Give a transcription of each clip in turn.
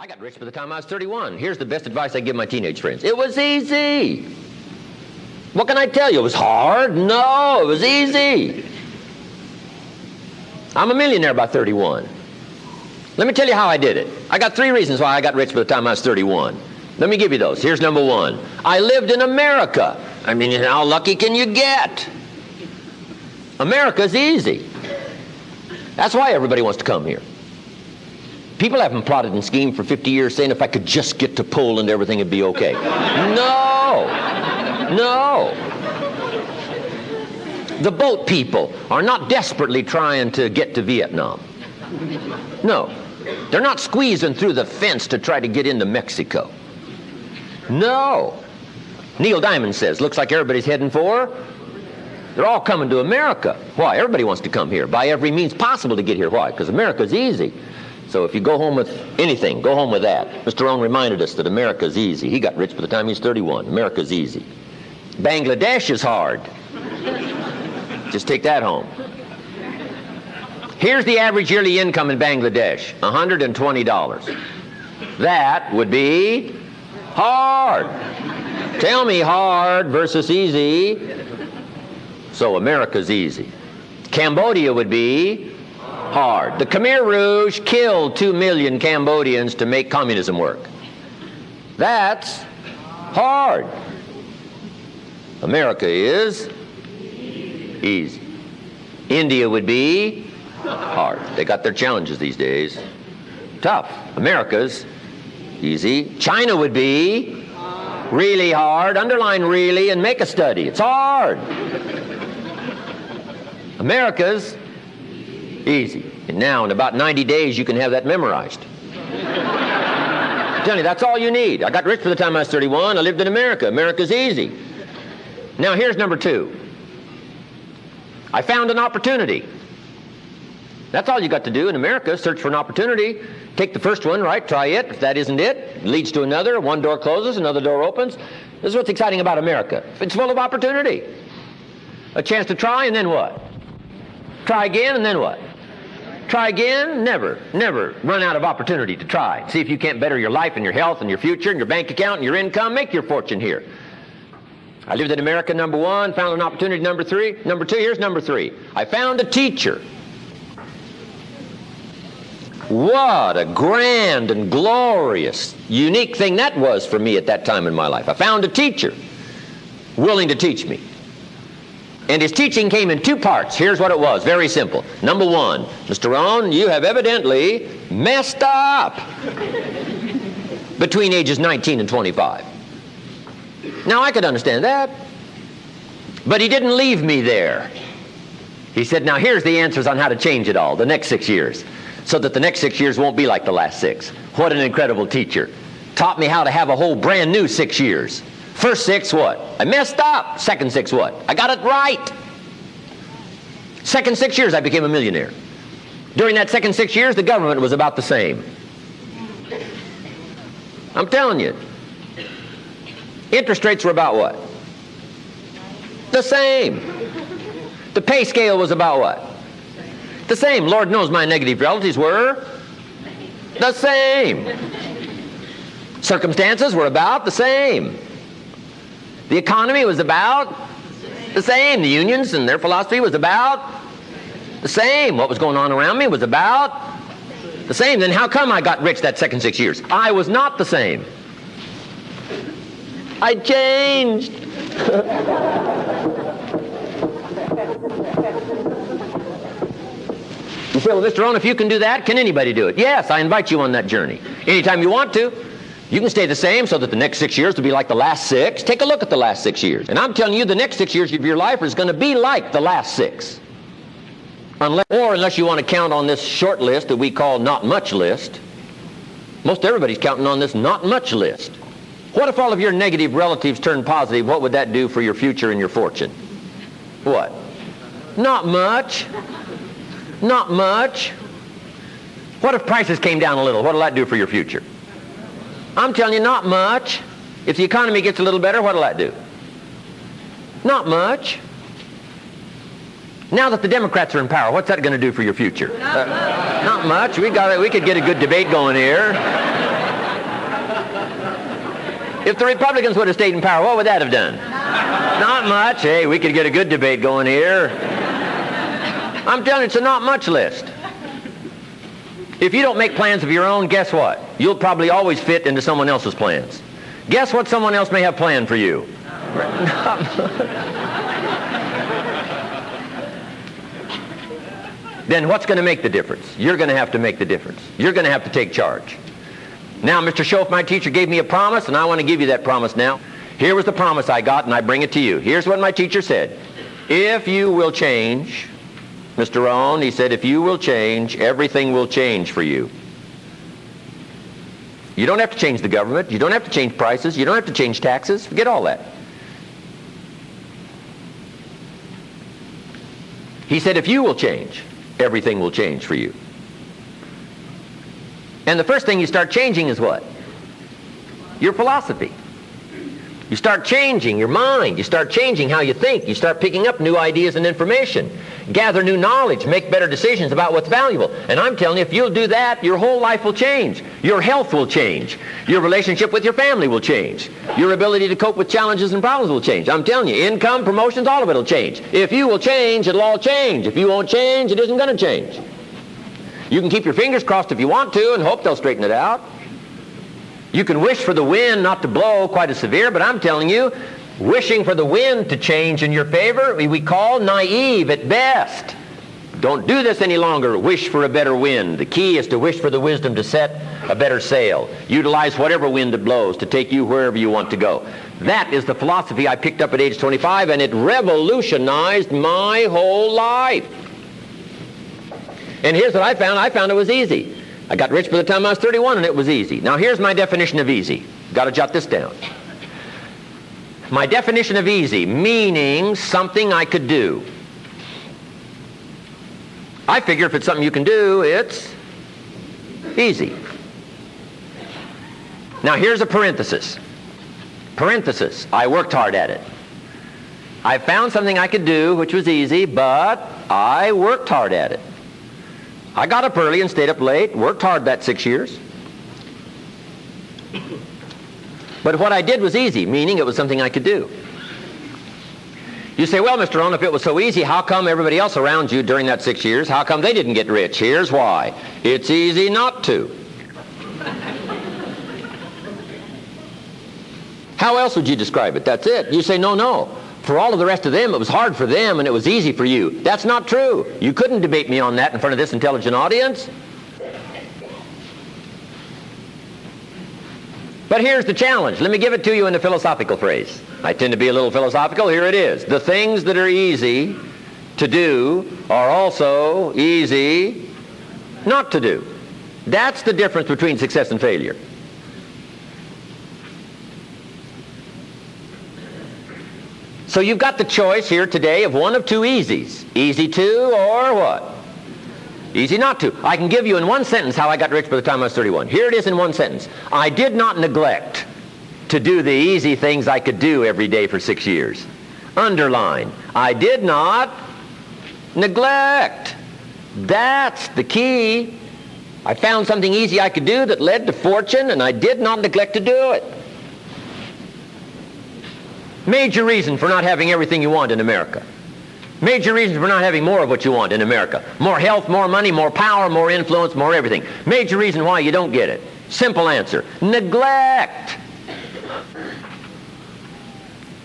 I got rich by the time I was 31. Here's the best advice I give my teenage friends. It was easy. What can I tell you? It was hard? No, it was easy. I'm a millionaire by 31. Let me tell you how I did it. I got 3 reasons why I got rich by the time I was 31. Let me give you those. Here's number 1. I lived in America. I mean, how lucky can you get? America's easy. That's why everybody wants to come here. People haven't plotted and schemed for 50 years saying if I could just get to Poland, everything would be okay. No. No. The boat people are not desperately trying to get to Vietnam. No. They're not squeezing through the fence to try to get into Mexico. No. Neil Diamond says, looks like everybody's heading for. They're all coming to America. Why? Everybody wants to come here by every means possible to get here. Why? Because America's easy. So if you go home with anything, go home with that. Mr. Rohn reminded us that America's easy. He got rich by the time he was 31. America's easy. Bangladesh is hard. Just take that home. Here's the average yearly income in Bangladesh, $120. That would be hard. Tell me hard versus easy. So America's easy. Cambodia would be hard. The Khmer Rouge killed 2 million Cambodians to make communism work. That's hard. America is easy. India would be hard. They got their challenges these days. Tough. America's easy. China would be really hard. Underline really and make a study. It's hard. America's easy. And now in about 90 days you can have that memorized. I'm telling you, that's all you need. I got rich by the time I was 31. I lived in America. America's easy. Now here's number 2. I found an opportunity. That's all you got to do in America, search for an opportunity. Take the first one, right? Try it. If that isn't it, it leads to another. One door closes, another door opens. This is what's exciting about America. It's full of opportunity. A chance to try, and then what? Try again, and then what? Try again, never run out of opportunity to try. See if you can't better your life and your health and your future and your bank account and your income. Make your fortune here. I lived in America, number 1, found an opportunity, number 3. Number 2, here's number 3. I found a teacher. What a grand and glorious, unique thing that was for me at that time in my life. I found a teacher willing to teach me. And his teaching came in 2 parts. Here's what it was, very simple. Number 1, Mr. Rohn, you have evidently messed up between ages 19 and 25. Now, I could understand that, but he didn't leave me there. He said, now here's the answers on how to change it all, the next 6 years, so that the next 6 years won't be like the last 6. What an incredible teacher. Taught me how to have a whole brand new 6 years. First 6, what? I messed up. Second 6, what? I got it right. Second 6 years, I became a millionaire. During that second 6 years, the government was about the same. I'm telling you. Interest rates were about what? The same. The pay scale was about what? The same. Lord knows my negative relatives were the same. Circumstances were about the same. The economy was about the same. The unions and their philosophy was about the same. What was going on around me was about the same. Then how come I got rich that second 6 years? I was not the same. I changed. You say, well, Mr. Rohn, if you can do that, can anybody do it? Yes, I invite you on that journey. Anytime you want to. You can stay the same so that the next 6 years will be like the last 6. Take a look at the last 6 years. And I'm telling you, the next 6 years of your life is going to be like the last 6. Unless you want to count on this short list that we call not much list. Most everybody's counting on this not much list. What if all of your negative relatives turned positive? What would that do for your future and your fortune? What? Not much. Not much. What if prices came down a little? What will that do for your future? I'm telling you, not much. If the economy gets a little better, what will that do? Not much. Now that the Democrats are in power, what's that going to do for your future? Not much. We could get a good debate going here. If the Republicans would have stayed in power, what would that have done? Not much. Hey, we could get a good debate going here. I'm telling you, it's a not much list. If you don't make plans of your own, guess what? You'll probably always fit into someone else's plans. Guess what someone else may have planned for you? Then what's going to make the difference? You're going to have to make the difference. You're going to have to take charge. Now, Mr. Schoaf, my teacher, gave me a promise, and I want to give you that promise now. Here was the promise I got, and I bring it to you. Here's what my teacher said. If you will change, Mr. Rohn, he said, if you will change, everything will change for you. You don't have to change the government. You don't have to change prices. You don't have to change taxes. Forget all that. He said, if you will change, everything will change for you. And the first thing you start changing is what? Your philosophy. You start changing your mind. You start changing how you think. You start picking up new ideas and information. Gather new knowledge. Make better decisions about what's valuable. And I'm telling you, if you'll do that, your whole life will change. Your health will change. Your relationship with your family will change. Your ability to cope with challenges and problems will change. I'm telling you, income, promotions, all of it will change. If you will change, it'll all change. If you won't change, it isn't going to change. You can keep your fingers crossed if you want to and hope they'll straighten it out. You can wish for the wind not to blow quite as severe, but I'm telling you, wishing for the wind to change in your favor, we call naive at best. Don't do this any longer. Wish for a better wind. The key is to wish for the wisdom to set a better sail. Utilize whatever wind it blows to take you wherever you want to go. That is the philosophy I picked up at age 25, and it revolutionized my whole life. And here's what I found. I found it was easy. I got rich by the time I was 31, and it was easy. Now, here's my definition of easy. Got to jot this down. My definition of easy, meaning something I could do. I figure if it's something you can do, it's easy. Now, here's a parenthesis. Parenthesis, I worked hard at it. I found something I could do, which was easy, but I worked hard at it. I got up early and stayed up late, worked hard that 6 years. But what I did was easy, meaning it was something I could do. You say, well, Mr. Rohn, if it was so easy, how come everybody else around you during that 6 years, how come they didn't get rich? Here's why. It's easy not to. How else would you describe it? That's it. You say, no. For all of the rest of them, it was hard for them and it was easy for you. That's not true. You couldn't debate me on that in front of this intelligent audience. But here's the challenge. Let me give it to you in a philosophical phrase. I tend to be a little philosophical. Here it is. The things that are easy to do are also easy not to do. That's the difference between success and failure. So you've got the choice here today of one of two easies. Easy to or what? Easy not to. I can give you in one sentence how I got rich by the time I was 31. Here it is in one sentence. I did not neglect to do the easy things I could do every day for 6 years. Underline. I did not neglect. That's the key. I found something easy I could do that led to fortune, and I did not neglect to do it. Major reason for not having everything you want in America. Major reason for not having more of what you want in America. More health, more money, more power, more influence, more everything. Major reason why you don't get it. Simple answer. Neglect.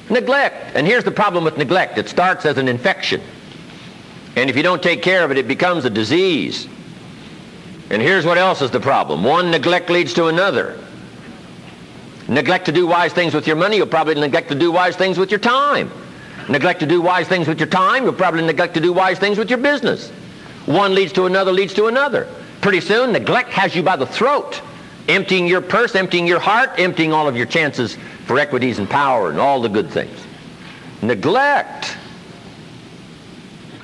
Neglect. And here's the problem with neglect. It starts as an infection. And if you don't take care of it, it becomes a disease. And here's what else is the problem. One neglect leads to another. Neglect to do wise things with your money, you'll probably neglect to do wise things with your time. Neglect to do wise things with your time, you'll probably neglect to do wise things with your business. One leads to another, leads to another. Pretty soon, neglect has you by the throat, emptying your purse, emptying your heart, emptying all of your chances for equities and power and all the good things. Neglect.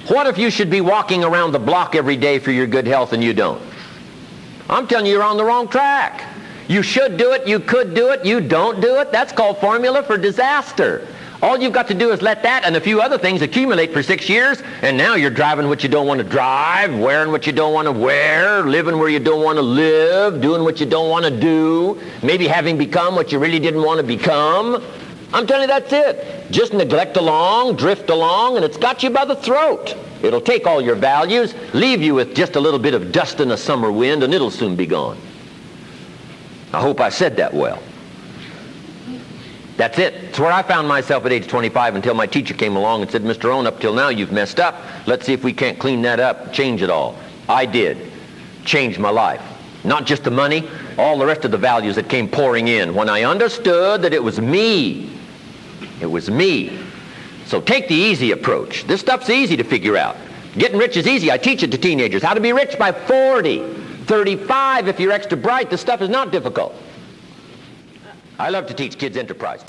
What if you should be walking around the block every day for your good health and you don't? I'm telling you, you're on the wrong track. You should do it, you could do it, you don't do it. That's called formula for disaster. All you've got to do is let that and a few other things accumulate for 6 years, and now you're driving what you don't want to drive, wearing what you don't want to wear, living where you don't want to live, doing what you don't want to do, maybe having become what you really didn't want to become. I'm telling you, that's it. Just neglect along, drift along, and it's got you by the throat. It'll take all your values, leave you with just a little bit of dust in a summer wind, and it'll soon be gone. I hope I said that well. That's it. It's where I found myself at age 25 until my teacher came along and said, Mr. Rohn, up till now you've messed up. Let's see if we can't clean that up, change it all. I did. Changed my life. Not just the money, all the rest of the values that came pouring in when I understood that it was me. It was me. So take the easy approach. This stuff's easy to figure out. Getting rich is easy. I teach it to teenagers. How to be rich by 40, 35 if you're extra bright. This stuff is not difficult. I love to teach kids enterprise.